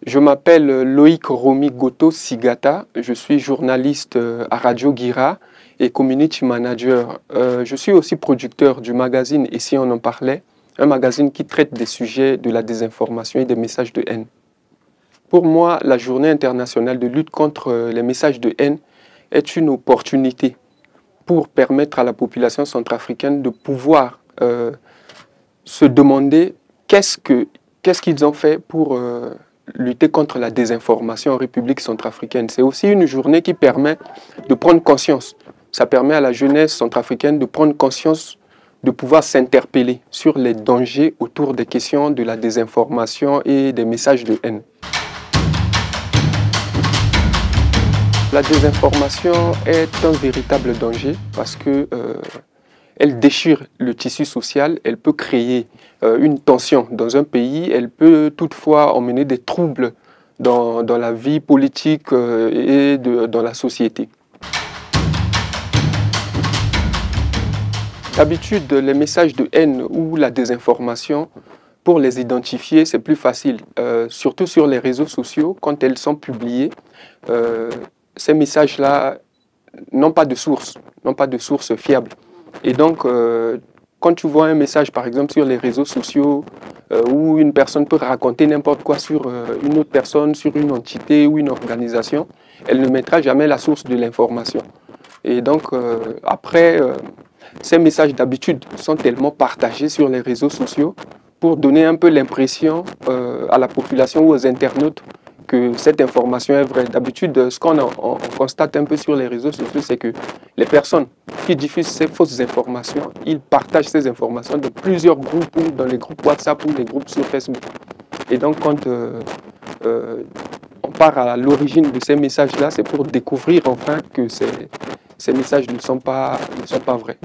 Je m'appelle Loïc Romy Goto Sigata, je suis journaliste à Radio Guira et community manager. Je suis aussi producteur du magazine Et si on en parlait, un magazine qui traite des sujets de la désinformation et des messages de haine. Pour moi, la journée internationale de lutte contre les messages de haine est une opportunité pour permettre à la population centrafricaine de pouvoir se demander qu'est-ce qu'ils ont fait pour lutter contre la désinformation en République centrafricaine. C'est aussi une journée qui permet de prendre conscience. Ça permet à la jeunesse centrafricaine de prendre conscience, de pouvoir s'interpeller sur les dangers autour des questions de la désinformation et des messages de haine. La désinformation est un véritable danger parce que elle déchire le tissu social, elle peut créer une tension dans un pays, elle peut toutefois emmener des troubles dans la vie politique et dans la société. D'habitude, les messages de haine ou la désinformation, pour les identifier, c'est plus facile, surtout sur les réseaux sociaux, quand elles sont publiées. Ces messages-là n'ont pas de source fiable. Et donc, quand tu vois un message, par exemple, sur les réseaux sociaux, où une personne peut raconter n'importe quoi sur une autre personne, sur une entité ou une organisation, elle ne mettra jamais la source de l'information. Et donc, après, ces messages d'habitude sont tellement partagés sur les réseaux sociaux pour donner un peu l'impression à la population ou aux internautes que cette information est vraie. D'habitude, ce qu'on constate un peu sur les réseaux sociaux, c'est que les personnes qui diffusent ces fausses informations, ils partagent ces informations dans plusieurs groupes, ou dans les groupes WhatsApp ou les groupes sur Facebook. Et donc, quand on part à l'origine de ces messages-là, c'est pour découvrir enfin que ces messages ne sont pas vrais.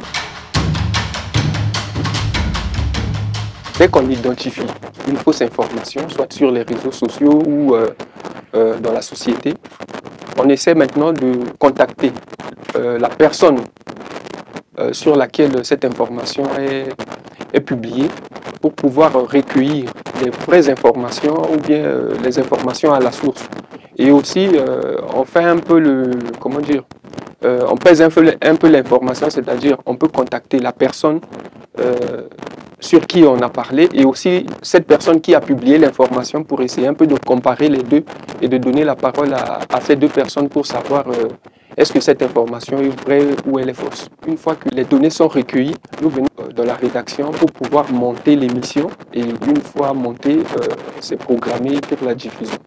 Dès qu'on identifie une fausse information, soit sur les réseaux sociaux ou dans la société, on essaie maintenant de contacter la personne sur laquelle cette information est publiée pour pouvoir recueillir les vraies informations ou bien les informations à la source. Et aussi, on fait un peu on pèse un peu l'information, c'est-à-dire on peut contacter la personne sur qui on a parlé et aussi cette personne qui a publié l'information pour essayer un peu de comparer les deux et de donner la parole à ces deux personnes pour savoir est-ce que cette information est vraie ou elle est fausse. Une fois que les données sont recueillies, nous venons dans la rédaction pour pouvoir monter l'émission et une fois montée, c'est programmé pour la diffusion.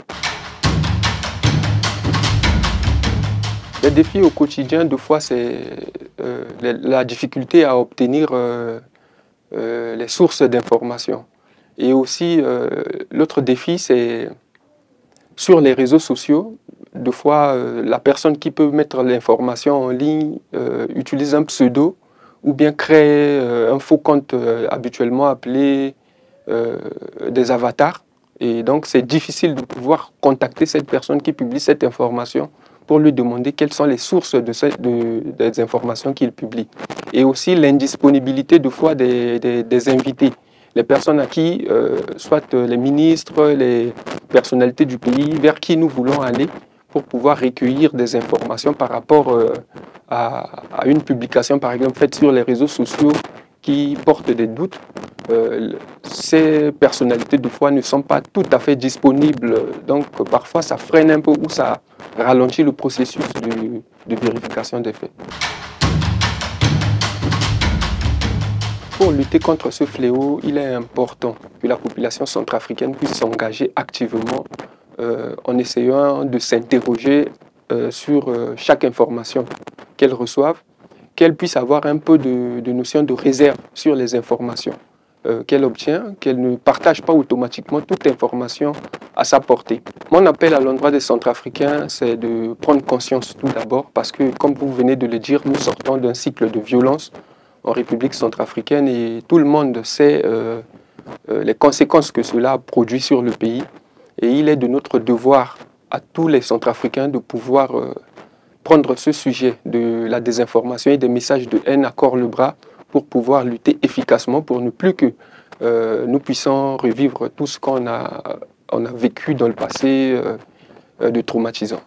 Les défis au quotidien, deux fois, c'est la difficulté à obtenir les sources d'information. Et aussi, l'autre défi, c'est sur les réseaux sociaux. Deux fois, la personne qui peut mettre l'information en ligne utilise un pseudo ou bien crée un faux compte habituellement appelé des avatars. Et donc, c'est difficile de pouvoir contacter cette personne qui publie cette information pour lui demander quelles sont les sources des informations qu'il publie. Et aussi l'indisponibilité de fois des invités, les personnes à qui, soit les ministres, les personnalités du pays, vers qui nous voulons aller pour pouvoir recueillir des informations par rapport à une publication, par exemple, faite sur les réseaux sociaux qui portent des doutes. Ces personnalités, de fois, ne sont pas tout à fait disponibles. Donc, parfois, ça freine un peu ou ça ralentit le processus de vérification des faits. Pour lutter contre ce fléau, il est important que la population centrafricaine puisse s'engager activement en essayant de s'interroger sur chaque information qu'elle reçoive, qu'elle puisse avoir un peu de notion de réserve sur les informations qu'elle obtient, qu'elle ne partage pas automatiquement toute information à sa portée. Mon appel à l'endroit des Centrafricains, c'est de prendre conscience tout d'abord parce que, comme vous venez de le dire, nous sortons d'un cycle de violence en République centrafricaine et tout le monde sait les conséquences que cela a produit sur le pays. Et il est de notre devoir à tous les Centrafricains de pouvoir prendre ce sujet de la désinformation et des messages de haine à corps le bras pour pouvoir lutter efficacement pour ne plus que nous puissions revivre tout ce qu'on a on a vécu dans le passé de traumatisant.